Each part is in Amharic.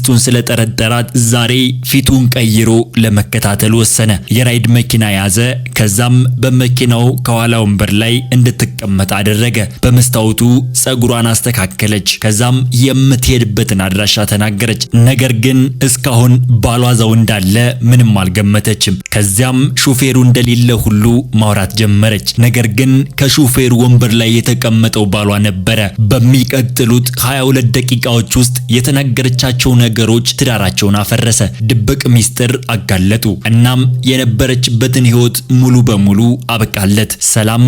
ሚስቱን ስለጠረጠራት ዛሬ ፊቱን ቀይሮ ለመከታተል ወሰነ። የራይድ መኪና ያዘ። ከዛም በመኪናው ከኋላ ወንበር ላይ እንድትቀመጥ አደረገ። በመስታወቱ ጸጉሯን አስተካከለች። ከዛም የምትሄድበትን አድራሻ ተናገረች። ነገር ግን እስካሁን ባሏ እዛው እንዳለ ምንም አልገመተችም። ከዚያም ሹፌሩ እንደሌለ ሁሉ ማውራት ጀመረች። ነገር ግን ከሹፌሩ ወንበር ላይ የተቀመጠው ባሏ ነበረ። በሚቀጥሉት 22 ደቂቃዎች ውስጥ የተናገረቻቸው ነገሮች ትዳራቸውን አፈረሰ። ድብቅ ሚስጥር አጋለጡ። እናም የነበረችበትን ህይወት ሙሉ በሙሉ አበቃለት። ሰላም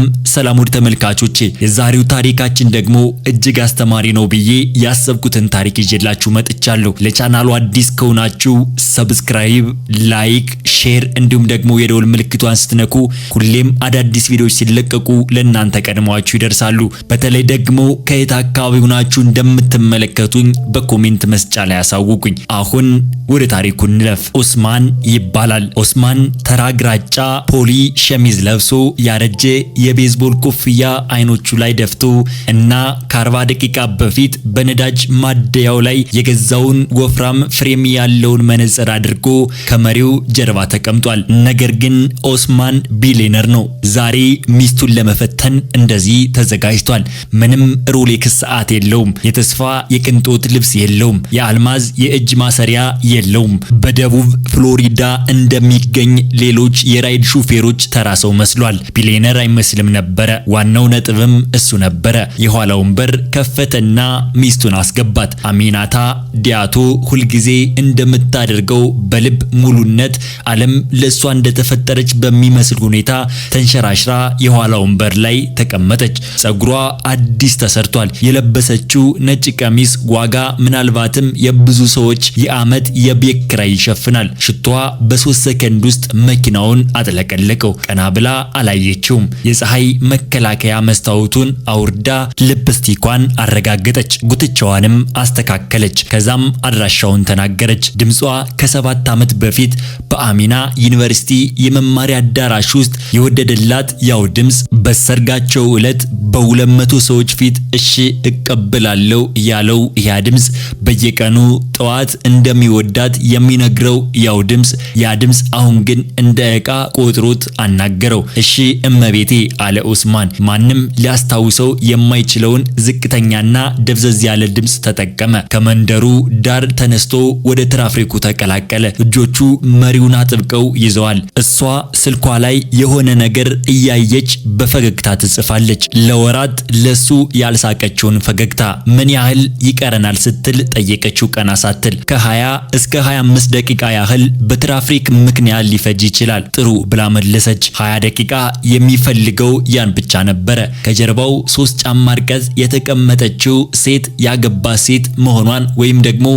ውድ ተመልካቾቼ፣ የዛሬው ታሪካችን ደግሞ እጅግ አስተማሪ ነው ብዬ ያሰብኩትን ታሪክ ይዤላችሁ መጥቻለሁ። ለቻናሉ አዲስ ከሆናችሁ ሰብስክራይብ፣ ላይክ፣ ሼር እንዲሁም ደግሞ የደወል ምልክቷን ስትነኩ ሁሌም አዳዲስ ቪዲዮዎች ሲለቀቁ ለእናንተ ቀድመዋችሁ ይደርሳሉ። በተለይ ደግሞ ከየት አካባቢ ሆናችሁ እንደምትመለከቱኝ በኮሜንት መስጫ ላይ ያሳውቁኝ። አሁን ወደ ታሪኩ እንለፍ። ኦስማን ይባላል። ኦስማን ተራ ግራጫ ፖሊ ሸሚዝ ለብሶ ያረጀ የቤዝቦል ኮፍያ አይኖቹ ላይ ደፍቶ እና ከ40 ደቂቃ በፊት በነዳጅ ማደያው ላይ የገዛውን ወፍራም ፍሬም ያለውን መነጽር አድርጎ ከመሪው ጀርባ ተቀምጧል። ነገር ግን ኦስማን ቢሊየነር ነው። ዛሬ ሚስቱን ለመፈተን እንደዚህ ተዘጋጅቷል። ምንም ሮሌክስ ሰዓት የለውም። የተስፋ የቅንጦት ልብስ የለውም። የአልማዝ የእጅ ማሰሪያ የለውም። በደቡብ ፍሎሪዳ እንደሚገኝ ሌሎች የራይድ ሹፌሮች ተራ ሰው መስሏል። ቢሊየነር አይመስልም ነበረ። ዋናው ነጥብም እሱ ነበረ። የኋላውን በር ከፈተና ሚስቱን አስገባት። አሚናታ ዲያቶ ሁልጊዜ እንደምታደርገው በልብ ሙሉነት ዓለም ለሷ እንደተፈጠረች በሚመስል ሁኔታ ተንሸራሽራ የኋላውን በር ላይ ተቀመጠች። ጸጉሯ አዲስ ተሰርቷል። የለበሰችው ነጭ ቀሚስ ዋጋ ምናልባትም የብዙ ሰዎች የዓመት የቤት ኪራይ ይሸፍናል። ሽቷ በ3 ሰከንድ ውስጥ መኪናውን አጥለቀለቀው። ቀና ብላ አላየችውም። የፀሐይ መከላከያ መስታወቱን አውርዳ ሊፕስቲኳን አረጋገጠች። ጉትቻዋንም አስተካከለች። ከዛም አድራሻውን ተናገረች። ድምጿ ከ7 ዓመት በፊት በአሚና ዩኒቨርሲቲ የመማሪያ አዳራሽ ውስጥ የወደደላት ያው ድምጽ በሰርጋቸው ዕለት በ200 ሰዎች ፊት እሺ እቀበላለሁ ያለው ያ ድምጽ በየቀኑ ጠዋት እንደሚወዳት የሚነግረው ያው ድምጽ ያ ድምጽ አሁን ግን እንደ ዕቃ ቆጥሮት አናገረው። እሺ እመቤቴ አለ ኦስማን። ማንም ሊያስታውሰው የማይችለውን ዝቅተኛና ደብዘዝ ያለ ድምጽ ተጠቀመ። ከመንደሩ ዳር ተነስቶ ወደ ትራፊኩ ተቀላቀለ። እጆቹ መሪውን አጥብቀው ይዘዋል። እሷ ስልኳ ላይ የሆነ ነገር እያየች በፈገግታ ትጽፋለች። ለወራት ለሱ ያልሳቀችውን ፈገግታ። ምን ያህል ይቀረናል ስትል ጠየቀችው ቀና ሳትል። ከ20 እስከ 25 ደቂቃ ያህል በትራፊክ ምክንያት ሊፈጅ ይችላል ጥሩ ብላ መለሰች። 20 ደቂቃ የሚፈልገው ያን ብቻ ነበረ። ከጀርባው 3 ጫማ ርቀት የተቀመጠችው ሴት ያገባ ሴት መሆኗን ወይም ደግሞ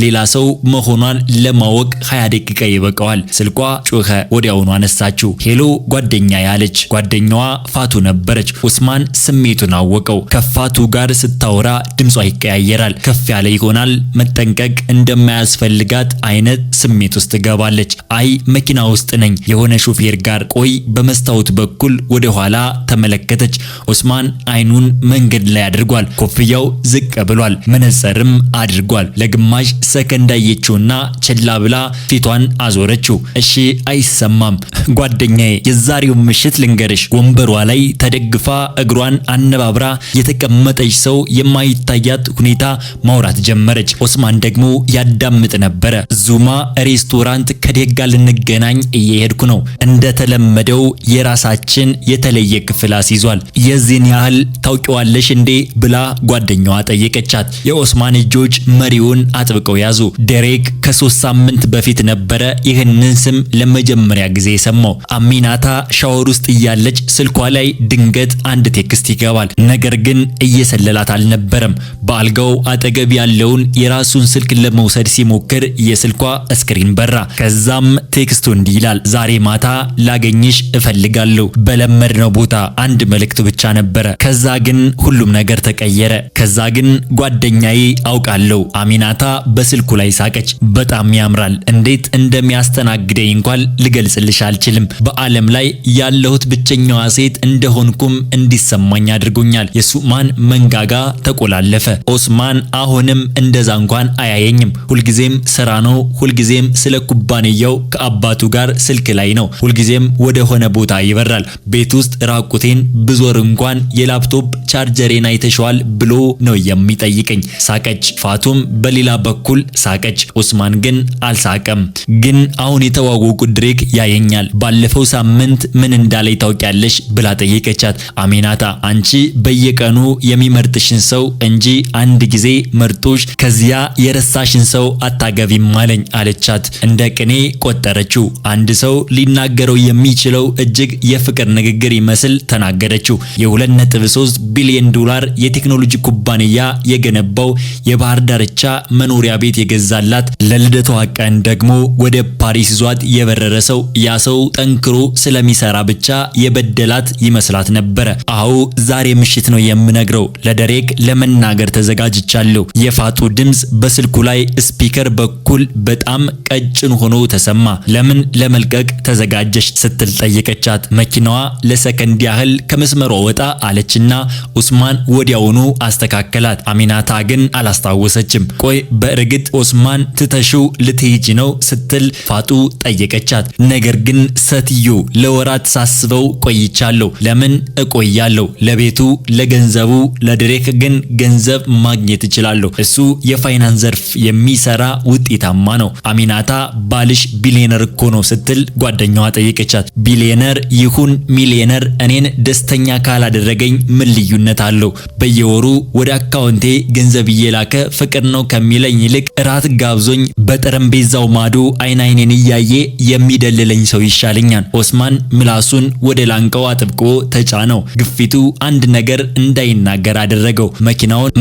ሌላ ሰው መሆኗን ለማወቅ 20 ደቂቃ ይበቃዋል። ስልኳ ጮኸ። ወዲያውኑ አነሳችው። ሄሎ ጓደኛ ያለች። ጓደኛዋ ፋቱ ነበረች። ኦስማን ስሜቱን አወቀው። ከፋቱ ጋር ስታወራ ድምጿ ይቀያየራል። ከፍ ያለ ይሆናል። መጠንቀቅ እንደማያስፈልጋት አይነት ስሜት ውስጥ ገባለች። አይ መኪና ውስጥ ነኝ የሆነ ሹፌር ጋር። ቆይ በመስታወት በኩል ወደ ኋላ ተመለከተች። ኦስማን አይኑን መንገድ ላይ አድርጓል። ኮፍያው ዝቅ ብሏል። መነጽርም አድርጓል። ለግማሽ ሰከንድ አየችውና ችላ ብላ ፊቷን አዞረችው። እሺ አይሰማም ጓደኛዬ፣ የዛሬው ምሽት ልንገርሽ። ወንበሯ ላይ ተደግፋ እግሯን አነባብራ የተቀመጠች ሰው የማይታያት ሁኔታ ማውራት ጀመረች። ኦስማን ደግሞ ያዳምጥ ነበረ። ዙማ ሬስቶራንት ከዴጋ ልንገናኝ እየሄድኩ ነው። እንደተለመደው የራሳችን የተለየ ክፍል አስይዟል። የዚህን ያህል ታውቂዋለሽ እንዴ ብላ ጓደኛዋ ጠየቀቻት። የኦስማን እጆች መሪውን አጥብቀው ያዙ። ዴሬክ ከ3 ሳምንት በፊት ነበረ ይህንን ስም ለመጀመሪያ ጊዜ የሰማው። አሚናታ ሻወር ውስጥ እያለች ስልኳ ላይ ድንገት አንድ ቴክስት ይገባል። ነገር ግን እየሰለላት አልነበረም። በአልጋው አጠገብ ያለውን የራሱን ስልክ ለመውሰድ ሲሞክር የስልኳ ስክሪን በራ። ከዛም ቴክስቱ እንዲህ ይላል፣ ዛሬ ማታ ላገኝሽ እፈልጋለሁ በለመድነው ቦታ። አንድ መልእክት ብቻ ነበረ። ከዛ ግን ሁሉም ነገር ተቀየረ። ከዛ ግን ጓደኛዬ አውቃለሁ። አሚናታ በስልኩ ላይ ሳቀች። በጣም ያምራል። እንዴት እንደሚያስተናግደኝ እንኳን ልገልጽልሽ አልችልም። በዓለም ላይ ያለሁት ብቸኛዋ ሴት እንደሆንኩም እንዲሰማኝ አድርጎኛል። የሱማን መንጋጋ ተቆላለፈ። ኦስማን አሁንም እንደዛ እንኳን አያየ አያየኝም። ሁልጊዜም ስራ ነው። ሁልጊዜም ስለ ኩባንያው ከአባቱ ጋር ስልክ ላይ ነው። ሁልጊዜም ወደ ሆነ ቦታ ይበራል። ቤት ውስጥ ራቁቴን ብዞር እንኳን የላፕቶፕ ቻርጀሬን አይተሽዋል ብሎ ነው የሚጠይቀኝ። ሳቀች። ፋቱም በሌላ በኩል ሳቀች። ኡስማን ግን አልሳቀም። ግን አሁን የተዋወቁት ድሬክ ያየኛል። ባለፈው ሳምንት ምን እንዳለኝ ታውቂያለሽ ብላ ጠየቀቻት። አሚናታ አንቺ በየቀኑ የሚመርጥሽን ሰው እንጂ አንድ ጊዜ መርጦሽ ከዚያ የረሳሽን ሰው አታገቢም አለኝ አለቻት። እንደ ቅኔ ቆጠረችው። አንድ ሰው ሊናገረው የሚችለው እጅግ የፍቅር ንግግር ይመስል ተናገረችው። የ2.3 ቢሊዮን ዶላር የቴክኖሎጂ ኩባንያ የገነባው የባህር ዳርቻ መኖሪያ ቤት የገዛላት ለልደቷ ቀን ደግሞ ወደ ፓሪስ ይዟት የበረረ ሰው ያ ሰው ጠንክሮ ስለሚሰራ ብቻ የበደላት ይመስላት ነበረ። አዎ ዛሬ ምሽት ነው የምነግረው። ለደሬክ ለመናገር ተዘጋጅቻለሁ። የፋጡ ድምጽ በስልኩ ላይ ስፒከር በኩል በጣም ቀጭን ሆኖ ተሰማ። ለምን ለመልቀቅ ተዘጋጀሽ ስትል ጠየቀቻት። መኪናዋ ለሰከንድ ያህል ከመስመሯ ወጣ አለችና ኡስማን ወዲያውኑ አስተካከላት። አሚናታ ግን አላስታወሰችም። ቆይ በእርግጥ ኡስማን ትተሽው ልትሄጂ ነው ስትል ፋጡ ጠየቀቻት። ነገር ግን ሴትዮ ለወራት ሳስበው ቆይቻለሁ። ለምን እቆያለሁ? ለቤቱ፣ ለገንዘቡ። ለድሬክ ግን ገንዘብ ማግኘት እችላለሁ። እሱ የፋይናንስ ዘርፍ የሚሰራ ውጤታማ ነው። አሚናታ ባልሽ ቢሊየነር እኮ ነው ስትል ጓደኛዋ ጠየቀቻት። ቢሊየነር ይሁን ሚሊየነር እኔን ደስተኛ ካላደረገኝ ምን ልዩነት አለው? በየወሩ ወደ አካውንቴ ገንዘብ እየላከ ፍቅር ነው ከሚለኝ ይልቅ እራት ጋብዞኝ በጠረጴዛው ማዶ አይኔን እያየ የሚደልለኝ ሰው ይሻለኛል። ኡስማን ምላሱን ወደ ላንቃው አጥብቆ ተጫነው። ግፊቱ አንድ ነገር እንዳይናገር አደረገው።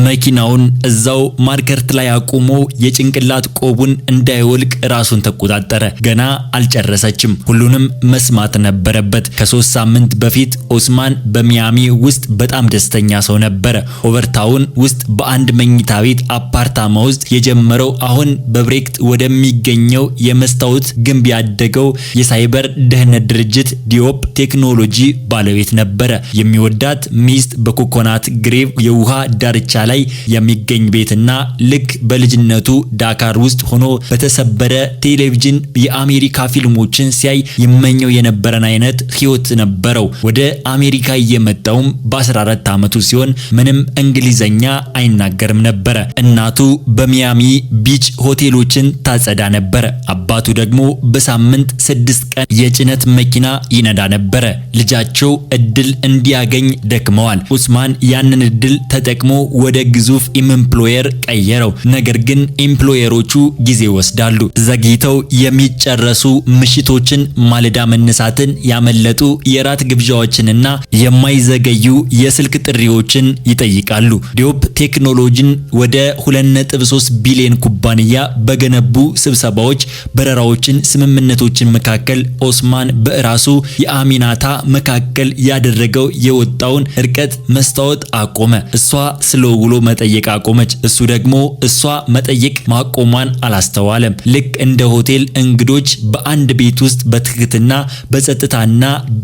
መኪናውን እዛው ማርከርት ላይ አቁሞ የጭንቅላት ቆቡን እንዳይወልቅ ራሱን ተቆጣጠረ። ገና አልጨረሰችም። ሁሉንም መስማት ነበረበት። ከ3 ሳምንት በፊት ኡስማን በሚያሚ ውስጥ በጣም ደስተኛ ሰው ነበረ። ኦቨርታውን ውስጥ በአንድ መኝታ ቤት አፓርታማ ውስጥ የጀመረው አሁን በብሬክት ወደሚገኘው የመስታወት ግንብ ያደገው የሳይበር ደህንነት ድርጅት ዲዮፕ ቴክኖሎጂ ባለቤት ነበረ። የሚወዳት ሚስት በኮኮናት ግሬቭ የውሃ ዳርቻ ላይ የሚገኝ ቤትና ልክ በልጅነቱ ዳካር ውስጥ ሆኖ በተሰበረ ቴሌቪዥን የአሜሪካ ፊልሞችን ሲያይ ይመኘው የነበረን አይነት ህይወት ነበረው። ወደ አሜሪካ የመጣውም በ14 ዓመቱ ሲሆን ምንም እንግሊዘኛ አይናገርም ነበረ። እናቱ በሚያሚ ቢች ሆቴሎችን ታጸዳ ነበረ። አባቱ ደግሞ በሳምንት 6 ቀን የጭነት መኪና ይነዳ ነበረ። ልጃቸው እድል እንዲያገኝ ደክመዋል። ኡስማን ያንን እድል ተጠቅሞ ወደ ግዙፍ ኢምፕሎየር ቀየረው። ነገር ግን ኢምፕሎየሮቹ ጊዜ ወስዳሉ። ዘግይተው የሚጨረሱ ምሽቶችን፣ ማለዳ መነሳትን፣ ያመለጡ የራት ግብዣዎችንና የማይዘገዩ የስልክ ጥሪዎችን ይጠይቃሉ። ዲዮፕ ቴክኖሎጂን ወደ 2.3 ቢሊዮን ኩባንያ በገነቡ ስብሰባዎች፣ በረራዎችን፣ ስምምነቶችን መካከል ኡስማን በራሱ የአሚናታ መካከል ያደረገው የወጣውን ርቀት መስታወት አቆመ። እሷ ስለ ውሎ መጠየቅ አቆመች። እሱ ደግሞ እሷ መጠየቅ ማቆሟን አላስተዋለም። ልክ እንደ ሆቴል እንግዶች በአንድ ቤት ውስጥ በትህትና በጸጥታና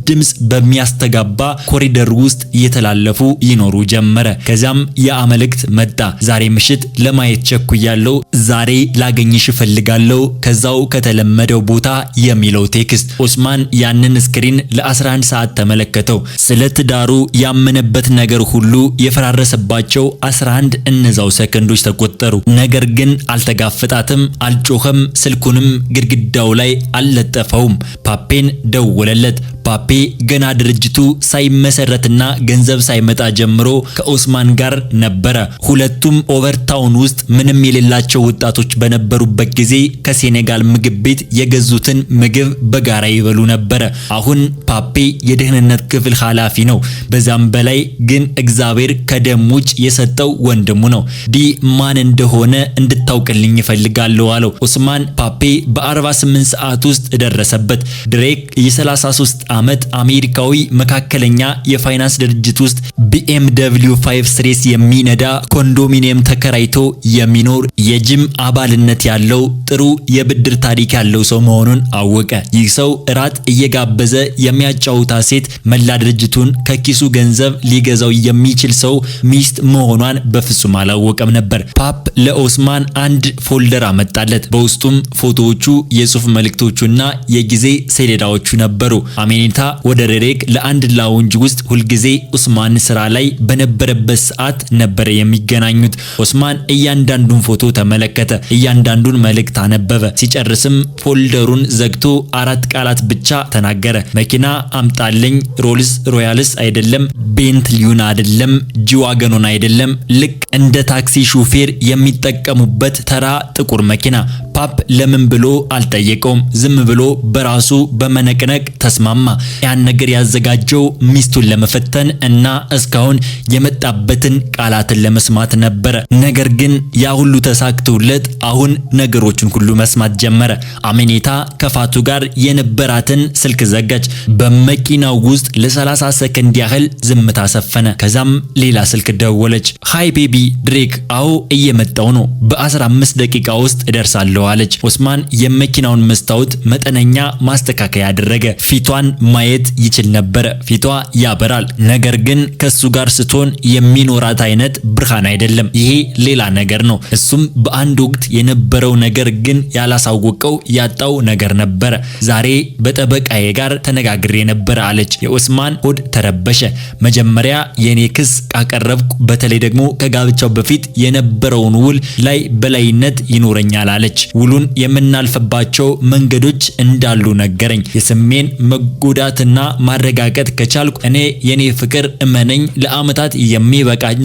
ድምጽ በሚያስተጋባ ኮሪደር ውስጥ እየተላለፉ ይኖሩ ጀመረ። ከዛም የአመልክት መጣ። ዛሬ ምሽት ለማየት ቸኩያለሁ። ዛሬ ላገኝሽ እፈልጋለሁ። ከዛው ከተለመደው ቦታ የሚለው ቴክስት። ኡስማን ያንን ስክሪን ለ11 ሰዓት ተመለከተው። ስለ ትዳሩ ያመነበት ነገር ሁሉ የፈራረሰባቸው 11 እነዛው ሰከንዶች ተቆጠሩ። ነገር ግን አልተጋፈጣትም፣ አልጮኸም፣ ስልኩንም ግድግዳው ላይ አልለጠፈውም። ፓፔን ደወለለት። ፓፔ ገና ድርጅቱ ሳይመሰረትና ገንዘብ ሳይመጣ ጀምሮ ከኡስማን ጋር ነበረ። ሁለቱም ኦቨርታውን ውስጥ ምንም የሌላቸው ወጣቶች በነበሩበት ጊዜ ከሴኔጋል ምግብ ቤት የገዙትን ምግብ በጋራ ይበሉ ነበረ። አሁን ፓፔ የደህንነት ክፍል ኃላፊ ነው። በዛም በላይ ግን እግዚአብሔር ከደም ውጭ የሰጠው ወንድሙ ነው። ዲ ማን እንደሆነ እንድታውቅልኝ ይፈልጋለሁ አለው። ኡስማን ፓፔ በ48 ሰዓት ውስጥ ደረሰበት። ድሬክ የ33 ዓመት አሜሪካዊ መካከለኛ የፋይናንስ ድርጅት ውስጥ BMW 5 ሲሪስ የሚነዳ ኮንዶሚኒየም ተከራይቶ የሚኖር የጂም አባልነት ያለው ጥሩ የብድር ታሪክ ያለው ሰው መሆኑን አወቀ። ይህ ሰው እራት እየጋበዘ የሚያጫውታ ሴት መላ ድርጅቱን ከኪሱ ገንዘብ ሊገዛው የሚችል ሰው ሚስት መሆኗን በፍጹም አላወቀም ነበር። ፓፕ ለኡስማን ኦስማን አንድ ፎልደር አመጣለት። በውስጡም ፎቶዎቹ፣ የጽሁፍ መልእክቶቹና የጊዜ ሰሌዳዎቹ ነበሩ። አሜኒታ ወደ ደሬክ ለአንድ ላውንጅ ውስጥ ሁልጊዜ ኦስማን ስራ ላይ በነበረበት ሰዓት ነበር የሚገናኙት። ኦስማን እያንዳንዱን ፎቶ ተመለከተ፣ እያንዳንዱን መልእክት አነበበ። ሲጨርስም ፎልደሩን ዘግቶ 4 ቃላት ብቻ ተናገረ። መኪና አምጣልኝ፣ ሮልስ ሮያልስ አይደለም፣ ቤንትሊውን አይደለም፣ ጂዋገኑን አይደለም፣ ልክ እንደ ታክሲ ሹፌር የሚጠቀሙበት ተራ ጥቁር መኪና። ፓፕ ለምን ብሎ አልጠየቀውም። ዝም ብሎ በራሱ በመነቅነቅ ተስማማ። ያን ነገር ያዘጋጀው ሚስቱን ለመፈተን እና እስካሁን የመጣበትን ቃላትን ለመስማት ነበረ። ነገር ግን ያ ሁሉ ተሳክቶለት አሁን ነገሮችን ሁሉ መስማት ጀመረ። አሜኒታ ከፋቱ ጋር የነበራትን ስልክ ዘጋች። በመኪናው ውስጥ ለ30 ሰከንድ ያህል ዝምታ ሰፈነ። ከዛም ሌላ ስልክ ደወለች። ሃይ ቤቢ ድሬክ፣ አዎ እየመጣው ነው፣ በ15 ደቂቃ ውስጥ እደርሳለሁ አለች። ኦስማን የመኪናውን መስታወት መጠነኛ ማስተካከያ አደረገ። ፊቷን ማየት ይችል ነበር። ፊቷ ያበራል፣ ነገር ግን ከሱ ጋር ስትሆን የሚኖራት አይነት ብርሃን አይደለም። ይሄ ሌላ ነገር ነው። እሱም በአንድ ወቅት የነበረው ነገር ግን ያላሳወቀው ያጣው ነገር ነበር። ዛሬ በጠበቃዬ ጋር ተነጋግሬ ነበር አለች። የኦስማን ሆድ ተረበሸ። መጀመሪያ የኔ ክስ ካቀረብኩ በተለይ ደግሞ ከጋብቻው በፊት የነበረውን ውል ላይ በላይነት ይኖረኛል አለች። ውሉን የምናልፈባቸው መንገዶች እንዳሉ ነገረኝ። የስሜን መጎዳትና ማረጋገጥ ከቻልኩ እኔ የኔ ፍቅር እመነኝ ለአመታት የሚበቃኝ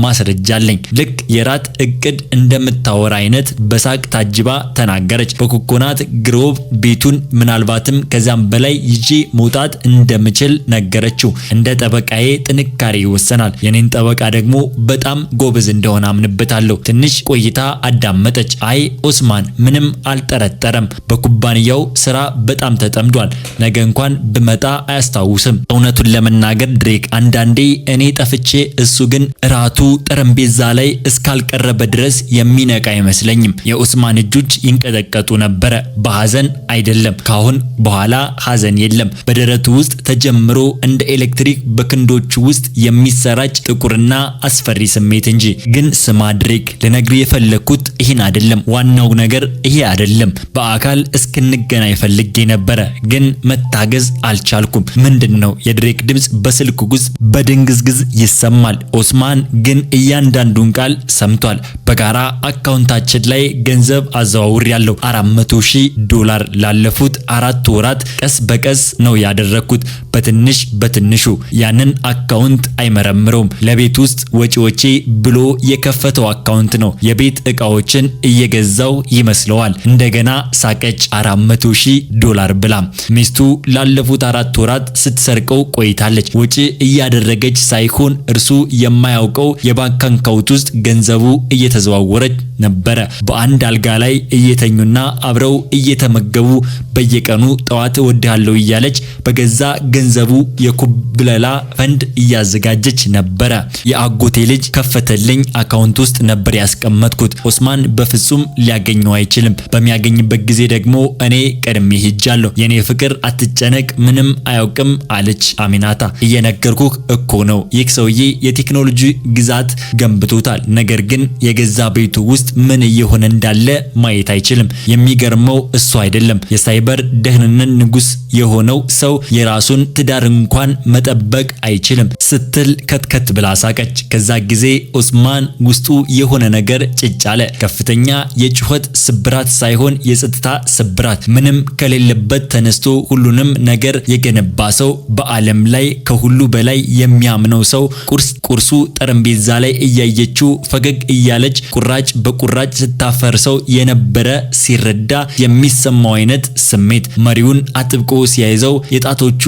ማስረጃ አለኝ። ልክ የራት እቅድ እንደምታወራ አይነት በሳቅ ታጅባ ተናገረች። በኮኮናት ግሮቭ ቤቱን ምናልባትም ከዛም በላይ ይዤ መውጣት እንደምችል ነገረችው። እንደ ጠበቃዬ ጥንካሬ ይወሰናል። የኔን ጠበቃ ደግሞ በጣም ጎበዝ እንደሆነ አምንበታለሁ። ትንሽ ቆይታ አዳመጠች። አይ ኦስማን ምንም አልጠረጠረም። በኩባንያው ስራ በጣም ተጠምዷል። ነገ እንኳን ብመጣ አያስታውስም። እውነቱን ለመናገር ድሬክ፣ አንዳንዴ እኔ ጠፍቼ እሱ ግን ራቱ ጠረጴዛ ላይ እስካልቀረበ ድረስ የሚነቃ አይመስለኝም። የኦስማን እጆች ይንቀጠቀጡ ነበረ። በሐዘን አይደለም። ካሁን በኋላ ሐዘን የለም። በደረቱ ውስጥ ተጀምሮ እንደ ኤሌክትሪክ በክንዶቹ ውስጥ የሚሰራጭ ጥቁርና አስፈሪ ስሜት እንጂ። ግን ስማ ድሬክ፣ ልነግርህ የፈለኩት ይህን አይደለም። ዋናው ነገር ይሄ አይደለም። በአካል እስክንገናኝ ፈልጌ ነበረ፣ ግን መታገዝ አልቻልኩም። ምንድነው? የድሬክ ድምጽ በስልኩ ውስጥ በድንግዝግዝ ይሰማል። ኦስማን ግን እያንዳንዱን ቃል ሰምቷል። በጋራ አካውንታችን ላይ ገንዘብ አዘዋውሬያለሁ። $400,000 ላለፉት 4 ወራት ቀስ በቀስ ነው ያደረኩት፣ በትንሽ በትንሹ። ያንን አካውንት አይመረምረውም። ለቤት ውስጥ ወጪዎቼ ብሎ የከፈተው አካውንት ነው። የቤት እቃዎችን እየገዛው ይመስለዋል። እንደገና ሳቀች። $400,000 ብላ። ሚስቱ ላለፉት 4 ወራት ስትሰርቀው ቆይታለች። ወጪ እያደረገች ሳይሆን እርሱ የማያውቀው የባንክ አካውንት ውስጥ ገንዘቡ እየተዘዋወረች ነበረ። በአንድ አልጋ ላይ እየተኙና አብረው እየተመገቡ በየቀኑ ጠዋት እወድሃለሁ እያለች በገዛ ገንዘቡ የኩብለላ ፈንድ እያዘጋጀች ነበረ። የአጎቴ ልጅ ከፈተልኝ አካውንት ውስጥ ነበር ያስቀመጥኩት። ኦስማን በፍጹም ሊያገኘው አይችልም። በሚያገኝበት ጊዜ ደግሞ እኔ ቀድሜ ሄጃለሁ። የኔ ፍቅር አትጨነቅ፣ ምንም አያውቅም አለች አሚናታ። እየነገርኩህ እኮ ነው። ይህ ሰውዬ የቴክኖሎጂ ግዛት ገንብቶታል። ነገር ግን የገዛ ቤቱ ውስጥ ምን እየሆነ እንዳለ ማየት አይችልም። የሚገርመው እሱ አይደለም። የሳይበር ደህንነት ንጉስ የሆነው ሰው የራሱን ትዳር እንኳን መጠበቅ አይችልም ስትል ከትከት ብላ ሳቀች። ከዛ ጊዜ ኦስማን ውስጡ የሆነ ነገር ጭጭ አለ። ከፍተኛ የጩኸት ስብራት ሳይሆን የጸጥታ ስብራት። ምንም ከሌለበት ተነስቶ ሁሉንም ነገር የገነባ ሰው፣ በዓለም ላይ ከሁሉ በላይ የሚያምነው ሰው፣ ቁርሱ ጠረጴዛ ላይ እያየችው ፈገግ እያለች ቁራጭ በቁራጭ ስታፈርሰው የነበረ ሲረዳ የሚሰማው አይነት ስሜት። መሪውን አጥብቆ ሲያይዘው የጣቶቹ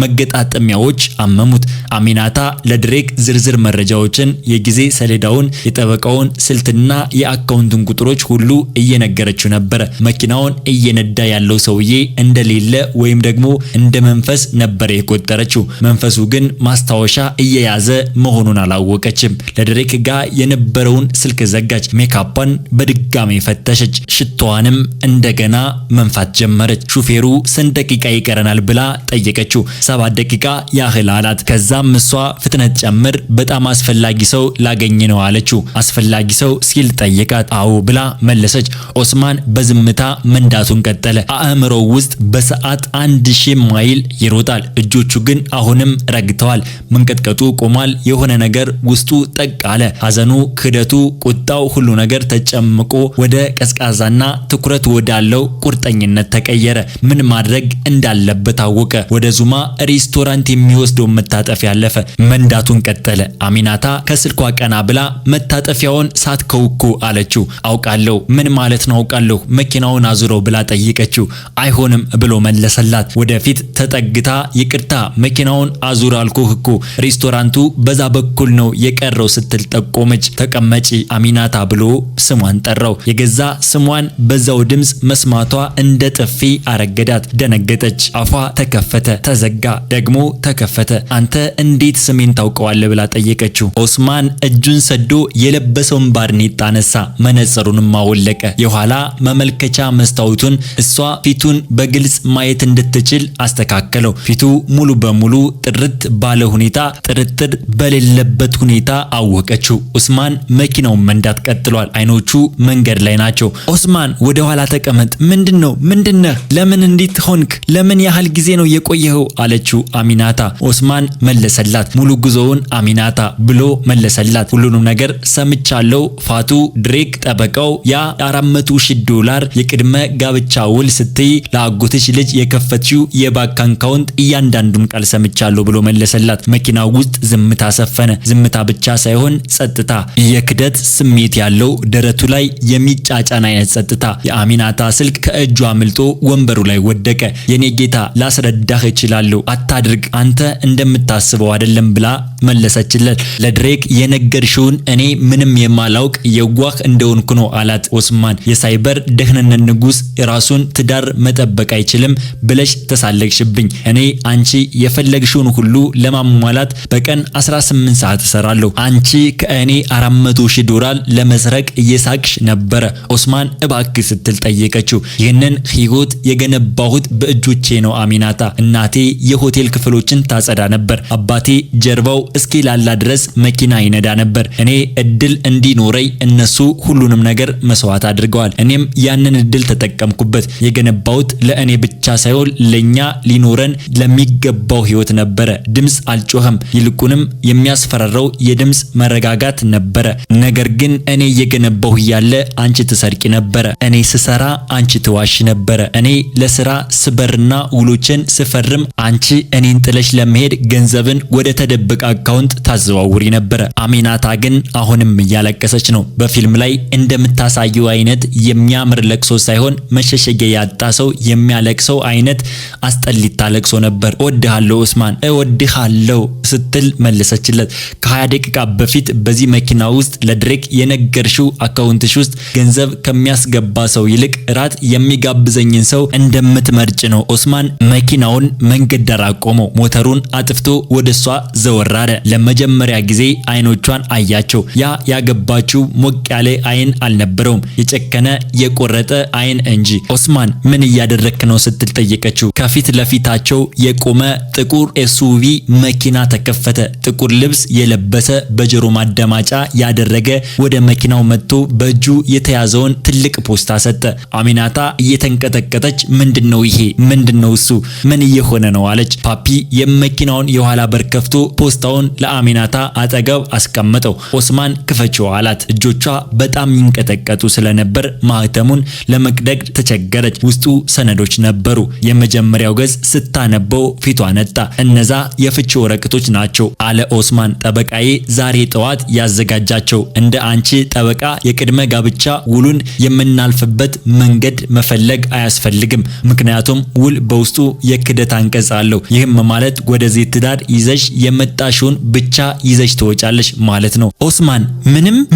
መገጣጠሚያዎች አመሙት። አሚናታ ለድሬክ ዝርዝር መረጃዎችን፣ የጊዜ ሰሌዳውን፣ የጠበቃውን ስልትና የአካውንቱን ቁጥሮች ሁሉ እየነገረችው ነበር። መኪናውን እየነዳ ያለው ሰውዬ እንደሌለ ወይም ደግሞ እንደ መንፈስ ነበር የቆጠረችው። መንፈሱ ግን ማስታወሻ እየያዘ መሆኑን አላወቀችም። ለድሬክ ጋር የነበረውን ስልክ ዘጋች። ሜካፓን በድጋሚ ፈተሸች። ሽቶዋንም እንደገና መንፋት ጀመረች። ሹፌሩ ስንት ደቂቃ ይቀረናል ብላ ጠየቀችው። 7 ደቂቃ ያህል አላት። ከዛም እሷ ፍጥነት ጨምር፣ በጣም አስፈላጊ ሰው ላገኝ ነው አለችው። አስፈላጊ ሰው ሲል ጠየቃት። አዎ ብላ መለሰች። ኦስማን በዝምታ መንዳቱን ቀጠለ። አእምሮው ውስጥ በሰዓት 1000 ማይል ይሮጣል። እጆቹ ግን አሁንም ረግተዋል። መንቀጥቀጡ ቆሟል። የሆነ ነገር ውስጡ ጠቅ አለ። ሐዘኑ፣ ክህደቱ፣ ቁጣው፣ ሁሉ ነገር ተጨምቆ ወደ ቀዝቃዛና ትኩረት ወዳለው ቁርጠኝነት ተቀየረ። ምን ማድረግ እንዳለበት አወቀ። ወደ ዙማ ሬስቶራንት የሚወስደው መታጠፊያ አለፈ። መንዳቱን ቀጠለ። አሚናታ ከስልኳ ቀና ብላ መታጠፊያውን ሳትከውኩ አለችው። አውቃለሁ። ምን ማለት ነው አውቃለሁ? መኪናውን አዙረው ብላ ጠይቀችው። አይሆንም ብሎ መለሰላት። ወደፊት ተጠግታ ይቅርታ መኪናውን አዙር አልኩህ እኮ ሬስቶራንቱ በዛ በኩል ነው የቀረው ስትል ጠቆመች። ተቀመጪ አሚናታ ብሎ ስሟን ጠራው። የገዛ ስሟን በዛው ድምፅ መስማቷ እንደ ጥፊ አረገዳት። ደነገጠች። አፏ ተከፈተ፣ ተዘጋ፣ ደግሞ ተከፈተ። አንተ እንዴት ስሜን ታውቀዋለህ ብላ ጠየቀችው። ኦስማን እጁን ሰዶ የለበሰውን ባርኔጣ አነሳ፣ መነጽሩንም አወለቀ። የኋላ መመልከቻ መስታወቱን እሷ ፊቱን በግልጽ ማየት እንድትችል አስተካከለው። ፊቱ ሙሉ በሙሉ ጥርት ባለ ሁኔታ፣ ጥርጥር በሌለበት ሁኔታ አወቀችው። ኦስማን መኪናውን መንዳት ቀጥሏል። አይኖቹ መንገድ ላይ ናቸው። ኦስማን ወደ ኋላ ተቀመጥ። ምንድነው? ምንድነህ? ለምን እንዴት ሆንክ? ለምን ያህል ጊዜ ነው የቆየኸው? አለችው አሚናታ። ኦስማን መለሰላት። ሙሉ ጉዞውን አሚናታ ብሎ መለሰላት። ሁሉንም ነገር ሰምቻለሁ። ፋቱ ድሬክ ጠበቃው ያ $400,000 የቅድመ ጋብቻ ውል ስትይ ለአጎትሽ ልጅ የከፈትሽው የባንክ አካውንት እያንዳንዱን ቃል ሰምቻለሁ ብሎ መለሰላት። መኪናው ውስጥ ዝምታ ሰፈነ። ዝምታ ብቻ ሳይሆን ጸጥታ፣ የክደት ስሜት ያለው ደረቱ ላይ የሚጫጫን አይነት ጸጥታ። የአሚናታ ስልክ ከእጇ አምልጦ ወንበሩ ላይ ወደቀ። የኔ ጌታ ላስረዳህ እችላለሁ፣ አታድርግ፣ አንተ እንደምታስበው አይደለም ብላ መለሰችለት። ለድሬክ የነገርሽውን እኔ ምንም የማላውቅ የዋህ እንደሆንኩ ነው አላት ኦስማን። የሳይበር ደህንነት ንጉስ የራሱን ትዳር መጠበቅ አይችልም ብለሽ ተሳለቅሽብኝ። እኔ አንቺ የፈለግሽውን ሁሉ ለማሟላት በቀን 18 ሰዓት እሰራለሁ። አንቺ ከእኔ $400,000 ለመስረቅ እየሳቅሽ ነበረ። ኦስማን እባክህ ስትል ጠየቀችው። ይህንን ህይወት የገነባሁት በእጆቼ ነው አሚናታ። እናቴ የሆቴል ክፍሎችን ታጸዳ ነበር። አባቴ ጀርባው እስኪላላ ድረስ መኪና ይነዳ ነበር። እኔ እድል እንዲኖረኝ እነሱ ሁሉንም ነገር መስዋዕት አድርገዋል። እኔም ያንን እድል ተጠቀምኩበት። የገነባሁት ለእኔ ብቻ ሳይሆን ለኛ ሊኖረን ለሚገባው ህይወት ነበረ። ድምጽ አልጮህም። ይልቁንም የሚያስፈራራው የድምጽ መረጋጋት ነበረ። ነገር ግን እኔ የገነባሁ ያለ አንቺ ትሰርቂ ነበረ። እኔ ስሰራ አንቺ ትዋሽ ነበረ። እኔ ለስራ ስበርና ውሎችን ስፈርም አንቺ እኔን ጥለሽ ለመሄድ ገንዘብን ወደ ተደበቀ አካውንት ታዘዋውሪ ነበረ። አሚናታ ግን አሁንም እያለቀሰች ነው። በፊልም ላይ እንደምታሳየው አይነት የሚያምር ለቅሶ ሳይሆን መሸሸጊያ ያጣ ሰው የሚያለቅሰው አይነት አስጠሊታ ለቅሶ ነበር። እወድሃለሁ ኦስማን፣ እወድሃለሁ ስትል መለሰችለት። ከ20 ደቂቃ በፊት በዚህ መኪና ውስጥ ለድሬክ የነገርሽው አካውንትሽ ውስጥ ገንዘብ ከሚያስገባ ሰው ይልቅ ራት የሚጋብዘኝን ሰው እንደምትመርጭ ነው። ኦስማን መኪናውን መንገድ ዳር አቆመው። ሞተሩን አጥፍቶ ወደሷ ዘወር አለ። ለመጀመሪያ ጊዜ አይኖቿን አያቸው። ያ ያገባችው ሞቅ ያለ አይን አልነበረውም፣ የጨከነ የቆረጠ አይን እንጂ። ኦስማን ምን እያደረክ ነው ስትል ጠየቀችው። ከፊት ለፊታቸው የቆመ ጥቁር ኤስዩቪ መኪና ተከፈተ። ጥቁር ልብስ የለበሰ በጆሮ ማዳማጫ ያደረገ ወደ መኪናው መጥቶ በእጁ የተያዘውን ትልቅ ፖስታ ሰጠ። አሚናታ እየተንቀጠቀጠች ምንድነው ይሄ? ምንድነው እሱ? ምን እየሆነ ነው አለች። ፓፒ የመኪናውን የኋላ በር ከፍቶ ፖስታውን ለአሚናታ አጠገብ አስቀመጠው። ኦስማን ክፈችው አላት። እጆቿ በጣም ይንቀጠቀጡ ስለነበር ማህተሙን ለመቅደድ ተቸገረች። ውስጡ ሰነዶች ነበሩ። የመጀመሪያው ገጽ ስታነበው ፊቷ ነጣ። እነዛ የፍቺ ወረቀቶች ናቸው አለ ኦስማን። ጠበቃዬ ዛሬ ጠዋት ያዘጋጃቸው። እንደ አንቺ ጠበቃ የቅድመ ጋብቻ ውሉን የምናልፍበት መንገድ መፈለግ አያስፈልግም። ምክንያቱም ውል በውስጡ የክደት አንቀጽ አለው። ይህም ማለት ወደዚህ ትዳር ይዘሽ የመጣሽውን የፈለግሽውን ብቻ ይዘሽ ትወጫለሽ ማለት ነው። ኦስማን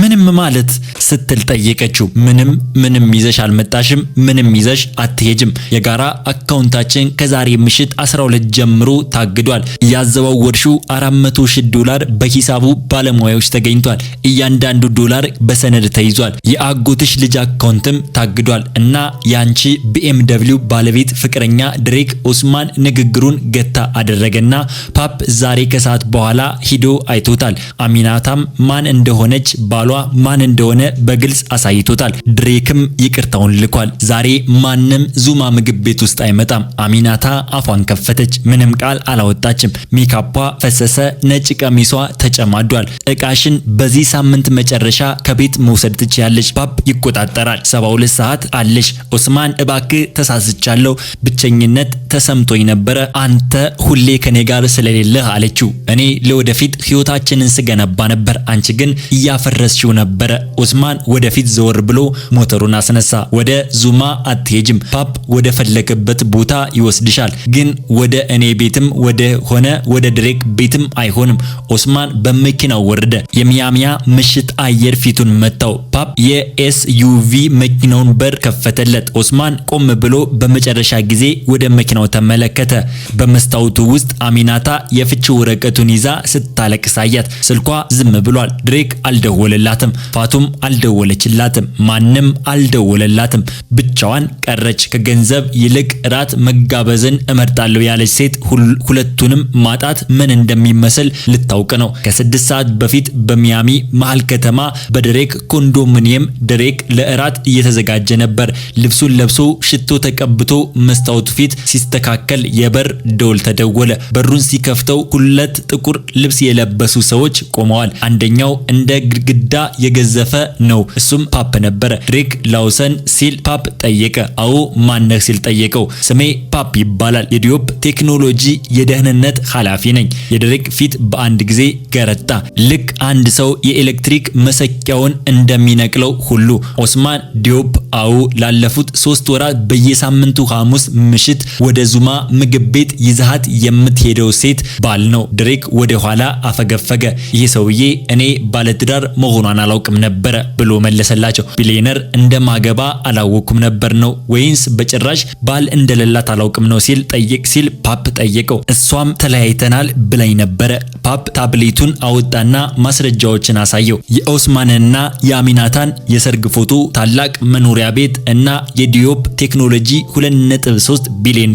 ምንም ማለት ስትል ጠየቀችው። ምንም ይዘሽ አልመጣሽም፣ ምንም ይዘሽ አትሄጅም። የጋራ አካውንታችን ከዛሬ ምሽት 12 ጀምሮ ታግዷል። ያዘዋወርሽው $400,000 በሂሳቡ ባለሙያዎች ተገኝቷል። እያንዳንዱ ዶላር በሰነድ ተይዟል። የአጎትሽ ልጅ አካውንትም ታግዷል እና ያንቺ BMW ባለቤት ፍቅረኛ ድሬክ ኦስማን ንግግሩን ገታ አደረገና ፓፕ ዛሬ ከሰዓት በኋላ ሂዶ አይቶታል። አሚናታም ማን እንደሆነች ባሏ ማን እንደሆነ በግልጽ አሳይቶታል። ድሬክም ይቅርታውን ልኳል። ዛሬ ማንም ዙማ ምግብ ቤት ውስጥ አይመጣም። አሚናታ አፏን ከፈተች። ምንም ቃል አላወጣችም። ሜካፓ ፈሰሰ። ነጭ ቀሚሷ ተጨማዷል። እቃሽን በዚህ ሳምንት መጨረሻ ከቤት መውሰድ ትችያለሽ። ፓፕ ይቆጣጠራል። 72 ሰዓት አለሽ። ኦስማን እባክህ ተሳስቻለሁ፣ ብቸኝነት ተሰምቶኝ ነበረ፣ አንተ ሁሌ ከኔ ጋር ስለሌለህ አለችው። እኔ ለወደፊት ህይወታችንን ስገነባ ነበር፣ አንቺ ግን እያፈረስሽው ነበረ። ኦስማን ወደፊት ዘወር ብሎ ሞተሩን አስነሳ። ወደ ዙማ አትሄጅም፣ ፓፕ ወደ ፈለገበት ቦታ ይወስድሻል፣ ግን ወደ እኔ ቤትም ወደ ድሬክ ቤትም አይሆንም። ኦስማን በመኪናው ወረደ። የሚያሚያ ምሽት አየር ፊቱን መታው። ፓፕ የኤስዩቪ መኪናውን በር ከፈተለት። ኦስማን ቆም ብሎ በመጨረሻ ጊዜ ወደ መኪናው ተመለከተ። በመስታወቱ ውስጥ አሚናታ የፍቺ ወረቀቱን ይዛ ስታለቅስ አያት። ስልኳ ዝም ብሏል። ድሬክ አልደወለላትም። ፋቱም አልደወለችላትም። ማንም አልደወለላትም። ብቻዋን ቀረች። ከገንዘብ ይልቅ ራት መጋበዝን እመርጣለሁ ያለች ሴት ሁለቱንም ማጣት ምን እንደሚመስል ልታውቅ ነው። ከ6 ሰዓት በፊት በሚያሚ መሃል ከተማ በድሬክ ኮንዶሚኒየም ድሬክ ለእራት እየተዘጋጀ ነበር። ልብሱን ለብሶ ሽቶ ተቀብቶ መስታወቱ ፊት ሲስተካከል የበር ደወል ተደወለ። በሩን ሲከፍተው ሁለት ጥቁር ልብስ የለበሱ ሰዎች ቆመዋል። አንደኛው እንደ ግድግዳ የገዘፈ ነው። እሱም ፓፕ ነበረ። ድሬክ ላውሰን ሲል ፓፕ ጠየቀ። አዎ ማነህ ሲል ጠየቀው። ስሜ ፓፕ ይባላል። የዲዮፕ ቴክኖሎጂ የደህንነት ኃላፊ ነኝ። የድሬክ ፊት በአንድ ጊዜ ገረጣ። ልክ አንድ ሰው የኤሌክትሪክ መሰኪያውን እንደሚነቅለው ሁሉ። ኦስማን ዲዮፕ አዎ ላለፉት 3 ወራት በየሳምንቱ ሐሙስ ምሽት ወደ ዙማ ምግብ ቤት ይዛሃት የምትሄደው ሴት ባል ነው። ድሬክ ወደ ኋላ አፈገፈገ። ይህ ሰውዬ እኔ ባለትዳር መሆኗን አላውቅም ነበረ ብሎ መለሰላቸው። ቢሊየነር እንደማገባ አላወኩም ነበር ነው ወይንስ በጭራሽ ባል እንደሌላት አላውቅም ነው ሲል ፓፕ ጠየቀው። እሷም ተለያይተናል ብላኝ ነበረ። ፓፕ ታብሌቱን አወጣና ማስረጃዎችን አሳየው። የኦስማንና የአሚናታን የሰርግ ፎቶ፣ ታላቅ መኖሪያ ቤት እና የዲዮፕ ቴክኖሎጂ $2.3 ቢሊዮን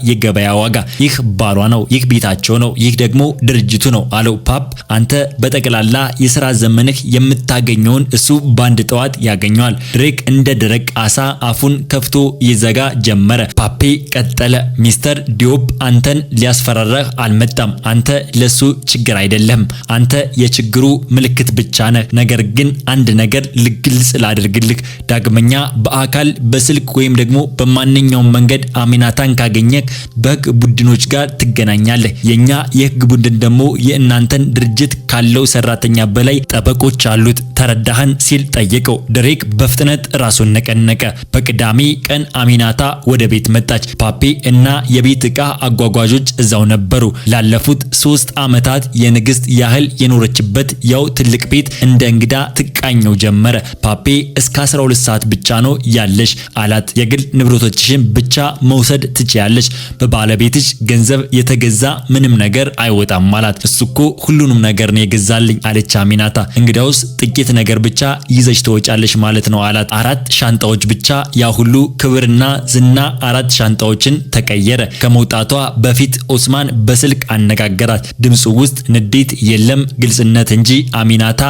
የገበያ ዋጋ። ይህ ባሏ ነው። ይህ ቤታቸው ነው። ይህ ደግሞ ድርጅቱ ነው አለው ፓፕ። አንተ በጠቅላላ የሥራ ዘመንህ የምታገኘውን እሱ በአንድ ጠዋት ያገኘዋል። ድሬክ እንደ ደረቅ አሳ አፉን ከፍቶ ይዘጋ ጀመረ። ፓፔ ቀጠለ። ሚስተር ዲዮፕ አንተን ሊያስፈራራህ አልመጣም። አንተ ለሱ ችግር አይደለህም። አንተ የችግሩ ምልክት ብቻ ነህ። ነገር ግን አንድ ነገር ግልጽ ላድርግልህ። ዳግመኛ በአካል በስልክ ወይም ደግሞ በማንኛውም መንገድ አሚናታን ካገኘህ በህግ ቡድኖች ጋር ትገናኛለህ። የኛ የህግ ቡድን ደግሞ የእናንተን ድርጅት ካለው ሰራተኛ በላይ ጠበቆች አሉት። ተረዳህን ሲል ጠየቀው። ድሬክ በፍጥነት ራሱን ነቀነቀ። በቅዳሜ ቀን አሚናታ ወደ ቤት መጣች። ፓፔ እና የቤት ዕቃ አጓጓዦች እዛው ነበሩ። ላለፉት 3 ዓመታት የንግስት ያህል የኖረችበት ያው ትልቅ ቤት እንደ እንግዳ ትቃኘው ጀመረ። ፓፔ እስከ 12 ሰዓት ብቻ ነው ያለሽ አላት። የግል ንብረቶችሽን ብቻ መውሰድ ትችያለሽ። በባለቤትሽ ገንዘብ የተገዛ ምንም ነገር አይወጣም አላት። እሱኮ ሁሉንም ነገር ነው የገዛልኝ አለች አሚናታ። እንግዳውስ ጥቂት ነገር ብቻ ይዘሽ ትወጫለሽ ማለት ነው አላት። 4 ሻንጣዎች ብቻ። ያ ሁሉ ክብርና ዝና 4 ሻንጣዎችን ተቀየረ። ከመውጣቷ በፊት ኦስማን በስልክ አነጋገራት። ድምፁ ውስጥ ንዴት የለም፣ ግልጽነት እንጂ። አሚናታ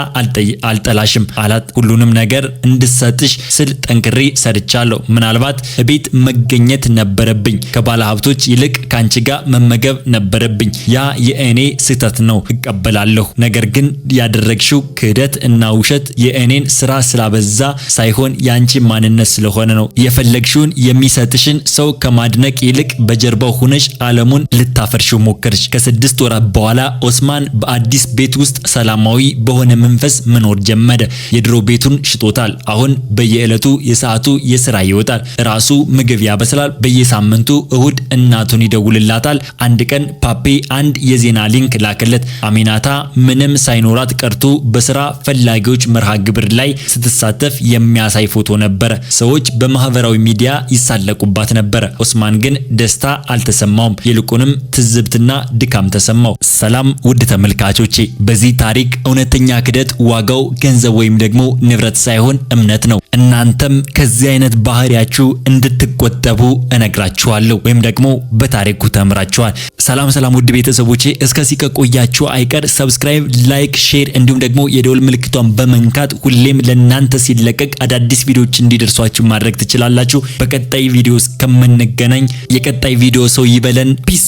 አልጠላሽም አላት። ሁሉንም ነገር እንድሰጥሽ ስል ጠንክሬ ሰርቻለሁ። ምናልባት ቤት መገኘት ነበረብኝ። ከባለ ሀብቶች ይልቅ ካንቺ ጋር መመገብ ነበረብኝ። ያ የእኔ ስህተት ነው፣ እቀበላለሁ። ነገር ግን ያደረግሽው ክህደት እና ውሸት የእኔን ስራ ስላበዛ ሳይሆን ያንቺ ማንነት ስለሆነ ነው። የፈለግሽውን የሚሰጥሽን ሰው ከማድነቅ ይልቅ በጀርባው ሆነሽ ዓለሙን ልታፈርሽው ሞከርሽ። ከ6 ወራት በኋላ ኦስማን በአዲስ ቤት ውስጥ ሰላማዊ በሆነ መንፈስ መኖር ጀመረ። የድሮ ቤቱን ሽጦታል። አሁን በየዕለቱ የሰዓቱ የስራ ይወጣል። ራሱ ምግብ ያበስላል። በየሳምንቱ እሁድ እናቱን ይደውልላታል። አንድ ቀን ፓፔ አንድ የዜና ሊንክ ላከ። ተላከለት። አሚናታ ምንም ሳይኖራት ቀርቶ በስራ ፈላጊዎች መርሃ ግብር ላይ ስትሳተፍ የሚያሳይ ፎቶ ነበር። ሰዎች በማህበራዊ ሚዲያ ይሳለቁባት ነበር። ኦስማን ግን ደስታ አልተሰማውም። ይልቁንም ትዝብትና ድካም ተሰማው። ሰላም ውድ ተመልካቾቼ፣ በዚህ ታሪክ እውነተኛ ክደት ዋጋው ገንዘብ ወይም ደግሞ ንብረት ሳይሆን እምነት ነው። እናንተም ከዚህ አይነት ባህሪያችሁ እንድትቆጠቡ እነግራችኋለሁ፣ ወይም ደግሞ በታሪኩ ተምራችኋል። ሰላም ውድ ቤተሰቦቼ፣ እስከዚህ ከቆያችሁ አይቀር ሰብስክራይብ፣ ላይክ፣ ሼር እንዲሁም ደግሞ የደወል ምልክቷን በመንካት ሁሌም ለእናንተ ሲለቀቅ አዳዲስ ቪዲዮዎች እንዲደርሷችሁ ማድረግ ትችላላችሁ። በቀጣይ ቪዲዮ እስከምንገናኝ የቀጣይ ቪዲዮ ሰው ይበለን። ፒስ